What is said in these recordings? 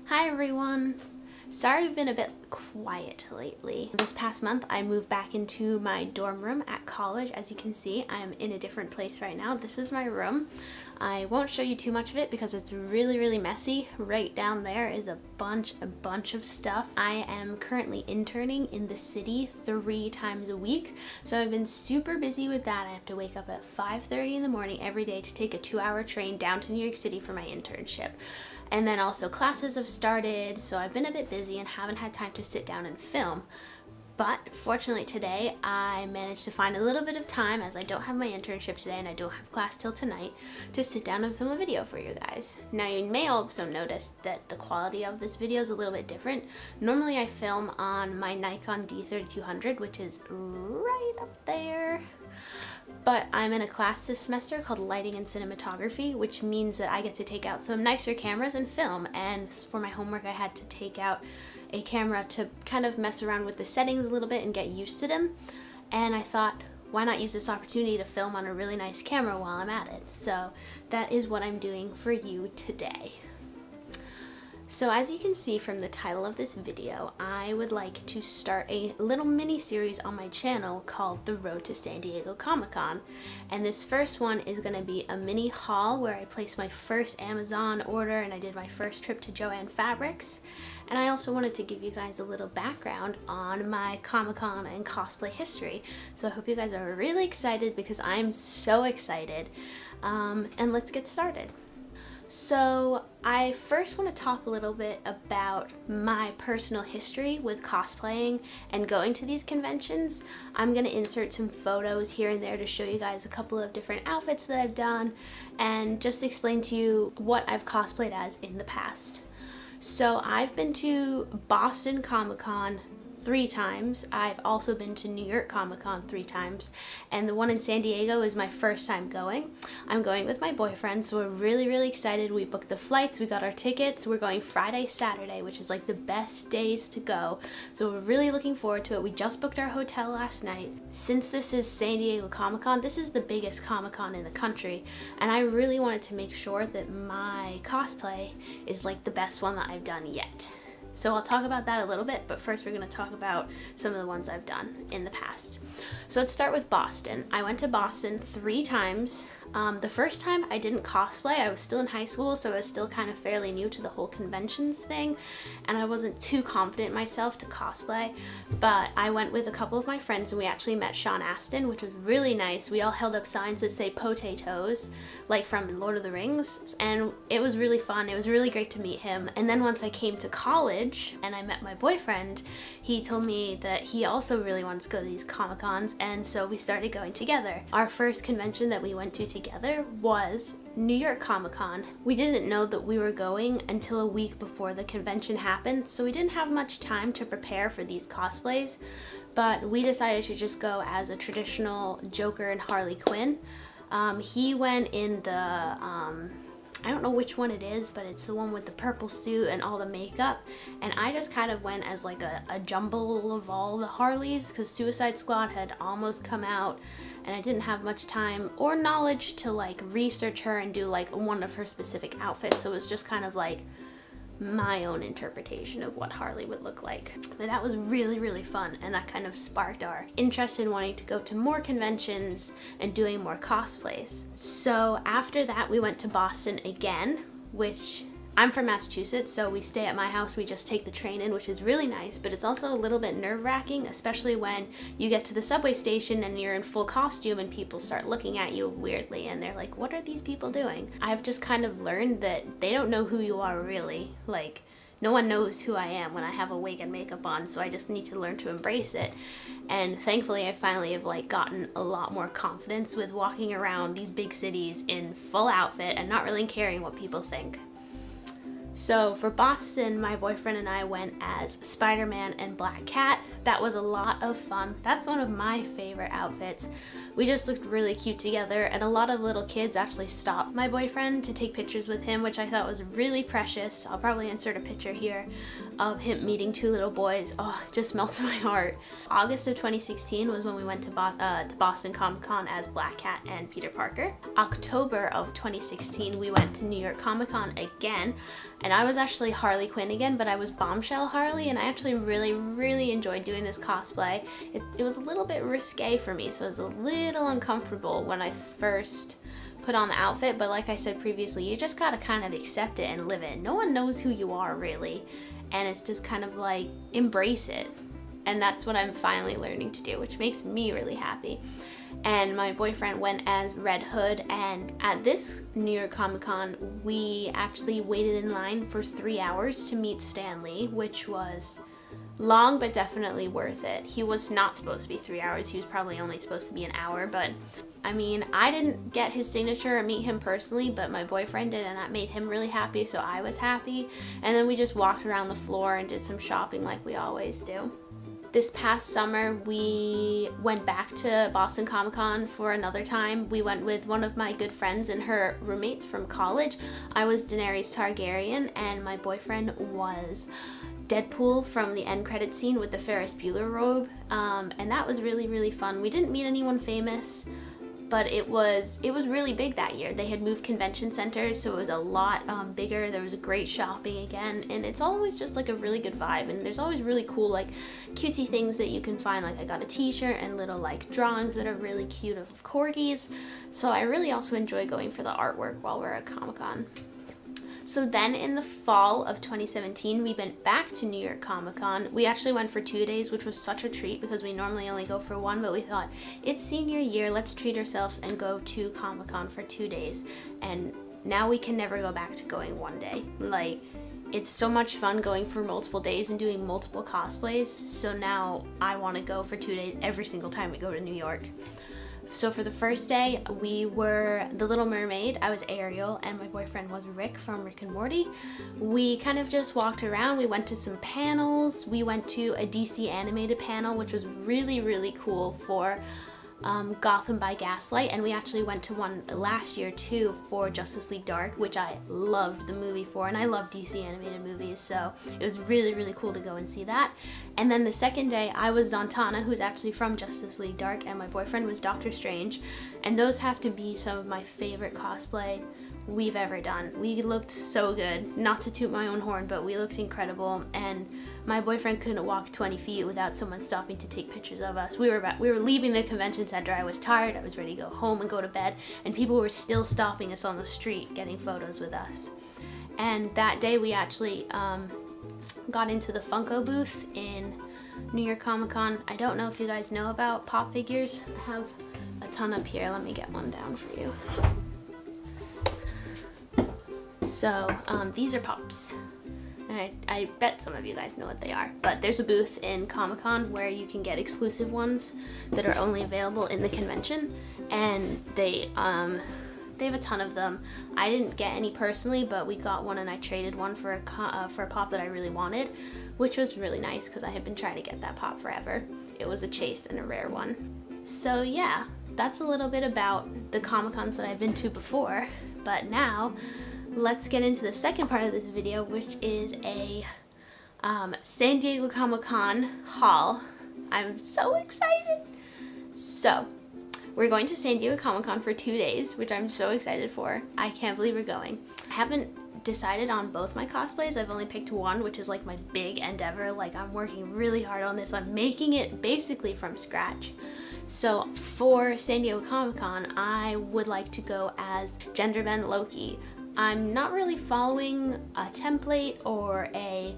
Hi everyone! Sorry I've been a bit quiet lately. This past month I moved back into my dorm room at college. As you can see, I'm in a different place right now. This is my room. I won't show you too much of it because it's really messy. Right down there is a bunch of stuff. I am currently interning in the city 3 times a week, so I've been super busy with that. I have to wake up at 5:30 in the morning every day to take a 2-hour train down to New York City for my internship. And then also classes have started, so I've been a bit busy and haven't had time to sit down and film. But fortunately today I managed to find a little bit of time, as I don't have my internship today and I don't have class till tonight, to sit down and film a video for you guys. Now you may also notice that the quality of this video is a little bit different. Normally I film on my Nikon D3200, which is right up there. But I'm in a class this semester called Lighting and Cinematography, which means that I get to take out some nicer cameras and film. And for my homework I had to take out a camera to kind of mess around with the settings a little bit and get used to them. And I thought, why not use this opportunity to film on a really nice camera while I'm at it? So that is what I'm doing for you today. So as you can see from the title of this video, I would like to start a little mini series on my channel called The Road to San Diego Comic-Con. And this first one is going to be a mini haul where I placed my first Amazon order and I did my first trip to Joan fabrics. And I also wanted to give you guys a little background on my Comic-Con and cosplay history. So I hope you guys are really excited because I'm so excited. And let's get started. So I first want to talk a little bit about my personal history with cosplaying and going to these conventions. I'm going to insert some photos here and there to show you guys a couple of different outfits that I've done and just explain to you what I've cosplayed as in the past. So I've been to Boston Comic-Con 3 times. I've also been to New York Comic-Con 3 times, and the one in San Diego is my first time going. I'm going with my boyfriend, so we're really excited. We booked the flights, we got our tickets. We're going Friday, Saturday, which is like the best days to go. So we're really looking forward to it. We just booked our hotel last night. Since this is San Diego Comic-Con, this is the biggest Comic-Con in the country, and I really wanted to make sure that my cosplay is like the best one that I've done yet. So I'll talk about that a little bit, but first we're going to talk about some of the ones I've done in the past. So let's start with Boston. I went to Boston 3 times. The first time I didn't cosplay. I was still in high school, so I was still kind of fairly new to the whole conventions thing, and I wasn't too confident myself to cosplay, but I went with a couple of my friends and we actually met Sean Astin, which was really nice. We all held up signs that say potatoes, like from Lord of the Rings, and it was really fun. It was really great to meet him. And then once I came to college and I met my boyfriend, he told me that he also really wanted to go to these Comic-Cons, and so we started going together. Our first convention that we went to together was New York Comic-Con. We didn't know that we were going until a week before the convention happened, so we didn't have much time to prepare for these cosplays, but we decided to just go as a traditional Joker and Harley Quinn. He went in the I don't know which one it is, but it's the one with the purple suit and all the makeup. And I just kind of went as like a jumble of all the Harleys because Suicide Squad had almost come out and I didn't have much time or knowledge to like research her and do like one of her specific outfits. So it was just kind of like my own interpretation of what Harley would look like. But that was really fun, and that kind of sparked our interest in wanting to go to more conventions and doing more cosplays. So after that we went to Boston again, which I'm from Massachusetts, so we stay at my house. We just take the train in, which is really nice, but it's also a little bit nerve-wracking, especially when you get to the subway station and you're in full costume and people start looking at you weirdly and they're like, what are these people doing? I've just kind of learned that they don't know who you are really. Like, no one knows who I am when I have a wig and makeup on, so I just need to learn to embrace it. And thankfully I finally have like gotten a lot more confidence with walking around these big cities in full outfit and not really caring what people think. So for Boston, my boyfriend and I went as Spider-Man and Black Cat. That was a lot of fun. That's one of my favorite outfits. We just looked really cute together, and a lot of little kids actually stopped my boyfriend to take pictures with him, which I thought was really precious. I'll probably insert a picture here of him meeting 2 little boys. Oh, it just melted my heart. August of 2016 was when we went to Boston Comic-Con as Black Cat and Peter Parker. October of 2016, we went to New York Comic-Con again, And I was actually Harley Quinn again, but I was Bombshell Harley, and I actually really enjoyed doing this cosplay. It was a little bit risque for me, so it was a little uncomfortable when I first put on the outfit, but like I said previously, you just gotta kind of accept it and live it. No one knows who you are really, and it's just kind of like embrace it. And that's what I'm finally learning to do, which makes me really happy. And my boyfriend went as Red Hood, and at this New York Comic Con we actually waited in line for 3 hours to meet Stan Lee, which was long but definitely worth it. He was not supposed to be 3 hours, he was probably only supposed to be an hour, but I mean, I didn't get his signature or meet him personally, but my boyfriend did, and that made him really happy, so I was happy. And then we just walked around the floor and did some shopping like we always do. This past summer, we went back to Boston Comic Con for another time. We went with one of my good friends and her roommates from college. I was Daenerys Targaryen, and my boyfriend was Deadpool from the end credit scene with the Ferris Bueller robe, and that was really fun. We didn't meet anyone famous, but it was really big that year. They had moved convention centers, so it was a lot bigger. There was a great shopping again, and it's always just like a really good vibe, and there's always really cool like cutesy things that you can find. Like I got a t-shirt and little like drawings that are really cute of corgis, so I really also enjoy going for the artwork while we're at Comic-Con. So then in the fall of 2017, we went back to New York Comic Con. We actually went for 2 days, which was such a treat because we normally only go for one, but we thought it's senior year, let's treat ourselves and go to Comic Con for 2 days. And now we can never go back to going one day. Like, it's so much fun going for multiple days and doing multiple cosplays. So now I want to go for 2 days every single time we go to New York. So for the first day, we were the Little Mermaid. I was Ariel, and my boyfriend was Rick from Rick and Morty. We kind of just walked around. We went to some panels. We went to a DC animated panel, which was really cool for Gotham by Gaslight, and we actually went to one last year too for Justice League Dark, which I loved the movie for, and I love DC animated movies, so it was really cool to go and see that. And then the second day, I was Zatanna, who's actually from Justice League Dark, and my boyfriend was Doctor Strange, and those have to be some of my favorite cosplay we've ever done. We looked so good. Not to toot my own horn, but we looked incredible, and my boyfriend couldn't walk 20 feet without someone stopping to take pictures of us. We were leaving the convention center. I was tired. I was ready to go home and go to bed, and people were still stopping us on the street getting photos with us. And that day we actually got into the Funko booth in New York Comic Con. I don't know if you guys know about pop figures. I have a ton up here. Let me get one down for you. So these are pops. And I bet some of you guys know what they are, but there's a booth in Comic-Con where you can get exclusive ones that are only available in the convention, and they have a ton of them. I didn't get any personally, but we got one and I traded one for a pop that I really wanted, which was really nice because I had been trying to get that pop forever. It was a chase and a rare one. So yeah, that's a little bit about the Comic-Cons that I've been to before, but now let's get into the second part of this video, which is a San Diego Comic-Con haul. I'm so excited! So, we're going to San Diego Comic-Con for 2 days, which I'm so excited for. I can't believe we're going. I haven't decided on both my cosplays. I've only picked one, which is like my big endeavor. Like, I'm working really hard on this. I'm making it basically from scratch. So for San Diego Comic-Con, I would like to go as Gender Bend Loki. I'm not really following a template or a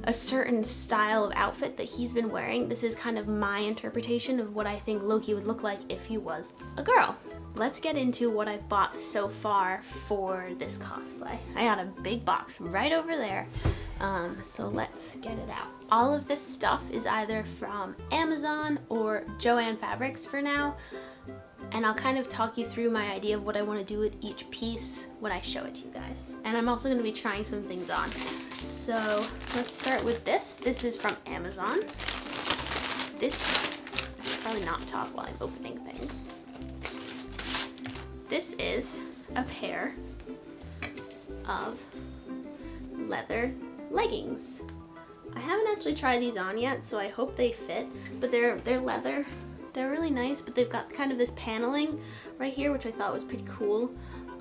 certain style of outfit that he's been wearing. This is kind of my interpretation of what I think Loki would look like if he was a girl. Let's get into what I've bought so far for this cosplay. I got a big box right over there, so let's get it out. All of this stuff is either from Amazon or Joan Fabrics for now, and I'll kind of talk you through my idea of what I want to do with each piece when I show it to you guys. And I'm also going to be trying some things on. So let's start with this. This is from Amazon. This, I should probably not talk while I'm opening things. This is a pair of leather leggings. I haven't actually tried these on yet, so I hope they fit, but they're leather. They're really nice, but they've got kind of this paneling right here, which I thought was pretty cool.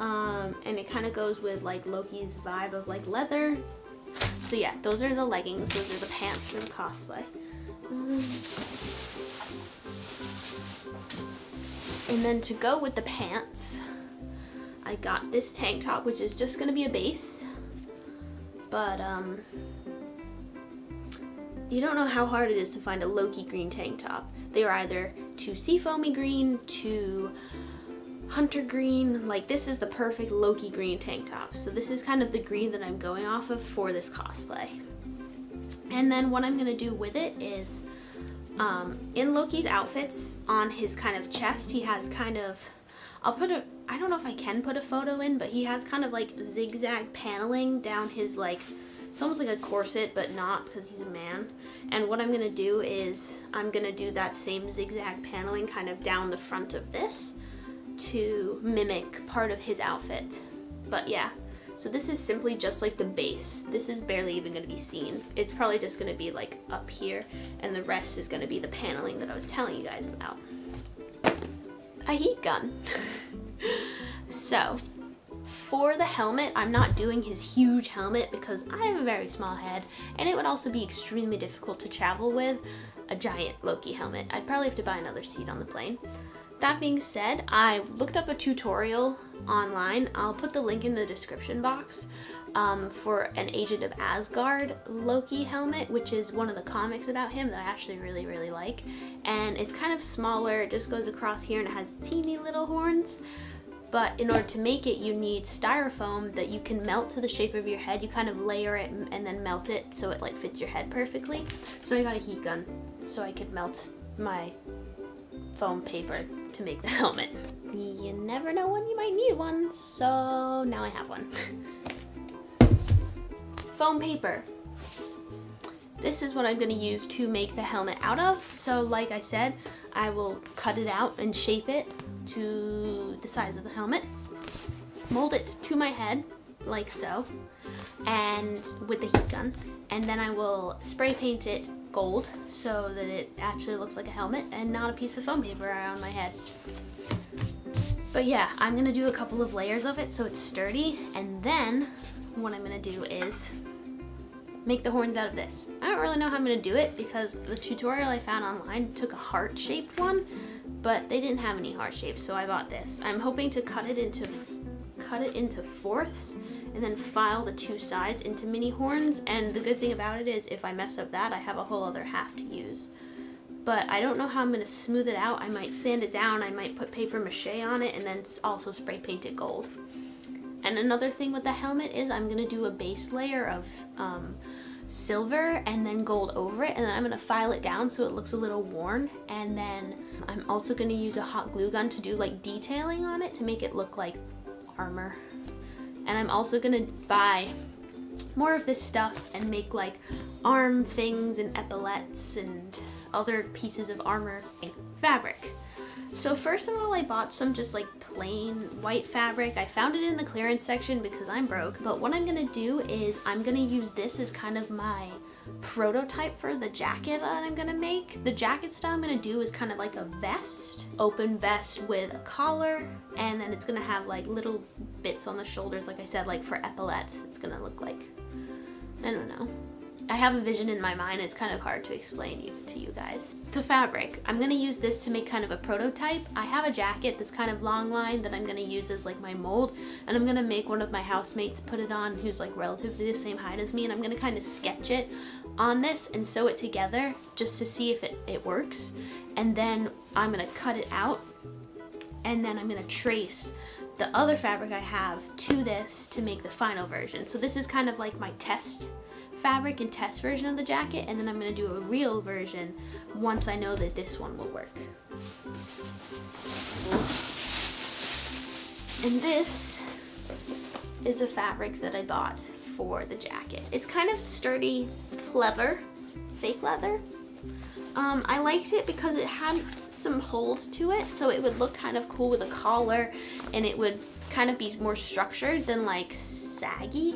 and it kind of goes with like Loki's vibe of like leather. So yeah, those are the leggings. Those are the pants for the cosplay. And then to go with the pants, I got this tank top, which is just gonna be a base. But you don't know how hard it is to find a Loki green tank top. They are either too seafoamy green, too hunter green. Like, this is the perfect Loki green tank top. So this is kind of the green that I'm going off of for this cosplay. And then what I'm gonna do with it is, in Loki's outfits, on his kind of chest, he has kind of, I don't know if I can put a photo in, but he has kind of like zigzag paneling down his, like, it's almost like a corset, but not, because he's a man. And what I'm gonna do is, I'm gonna do that same zigzag paneling kind of down the front of this to mimic part of his outfit. But yeah, so this is simply just like the base. This is barely even gonna be seen. It's probably just gonna be like up here, and the rest is gonna be the paneling that I was telling you guys about. A heat gun. So, for the helmet, I'm not doing his huge helmet because I have a very small head, and it would also be extremely difficult to travel with a giant Loki helmet. I'd probably have to buy another seat on the plane. That being said, I looked up a tutorial online. I'll put the link in the description box for an Agent of Asgard Loki helmet, which is one of the comics about him that I actually really, really like. And it's kind of smaller, it just goes across here and it has teeny little horns. But in order to make it, you need styrofoam that you can melt to the shape of your head. You kind of layer it and then melt it so it like fits your head perfectly. So I got a heat gun so I could melt my foam paper to make the helmet. You never know when you might need one, so now I have one. Foam paper. This is what I'm going to use to make the helmet out of. So like I said, I will cut it out and shape it to the size of the helmet, mold it to my head like so, and with the heat gun, and then I will spray paint it gold so that it actually looks like a helmet and not a piece of foam paper around my head. But yeah, I'm gonna do a couple of layers of it so it's sturdy, and then what I'm gonna do is make the horns out of this. I don't really know how I'm gonna do it because the tutorial I found online took a heart-shaped one, but they didn't have any heart shapes, so I bought this. I'm hoping to cut it into fourths and then file the two sides into mini horns, and the good thing about it is if I mess up that, I have a whole other half to use. But I don't know how I'm gonna smooth it out. I might sand it down, I might put paper mache on it, and then also spray paint it gold. And another thing with the helmet is I'm gonna do a base layer of silver and then gold over it, and then I'm gonna file it down so it looks a little worn, and then I'm also gonna use a hot glue gun to do like detailing on it to make it look like armor. And I'm also gonna buy more of this stuff and make like arm things and epaulettes and other pieces of armor fabric. So first of all, I bought some just like plain white fabric. I found it in the clearance section because I'm broke. But what I'm gonna do is I'm gonna use this as kind of my prototype for the jacket that I'm gonna make. The jacket style I'm gonna do is kind of like a vest, open vest with a collar, and then it's gonna have like little bits on the shoulders, like I said, like for epaulettes. It's gonna look like, I don't know. I have a vision in my mind. It's kind of hard to explain to you guys. The fabric, I'm gonna use this to make kind of a prototype. I have a jacket that's kind of long line that I'm gonna use as like my mold, and I'm gonna make one of my housemates put it on who's like relatively the same height as me, and I'm gonna kind of sketch it on this and sew it together just to see if it works. And then I'm gonna cut it out, and then I'm gonna trace the other fabric I have to this to make the final version. So this is kind of like my test fabric and test version of the jacket, and then I'm going to do a real version once I know that this one will work. And this is the fabric that I bought for the jacket. It's kind of sturdy pleather, fake leather. I liked it because it had some hold to it, so it would look kind of cool with a collar, and it would kind of be more structured than like saggy.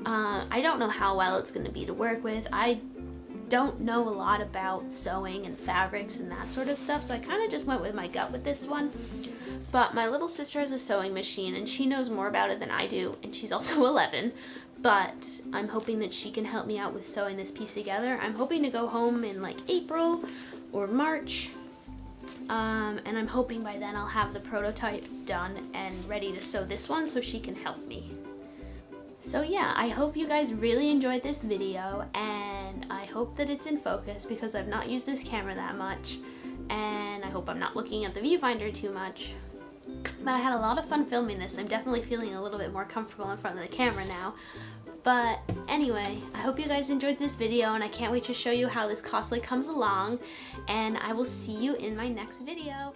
I don't know how well it's going to be to work with. I don't know a lot about sewing and fabrics and that sort of stuff, so I kind of just went with my gut with this one. But my little sister has a sewing machine and she knows more about it than I do, and she's also 11, but I'm hoping that she can help me out with sewing this piece together. I'm hoping to go home in like April or March, and I'm hoping by then I'll have the prototype done and ready to sew this one so she can help me. So yeah, I hope you guys really enjoyed this video, and I hope that it's in focus because I've not used this camera that much, and I hope I'm not looking at the viewfinder too much. But I had a lot of fun filming this. I'm definitely feeling a little bit more comfortable in front of the camera now. But anyway, I hope you guys enjoyed this video, and I can't wait to show you how this cosplay comes along, and I will see you in my next video.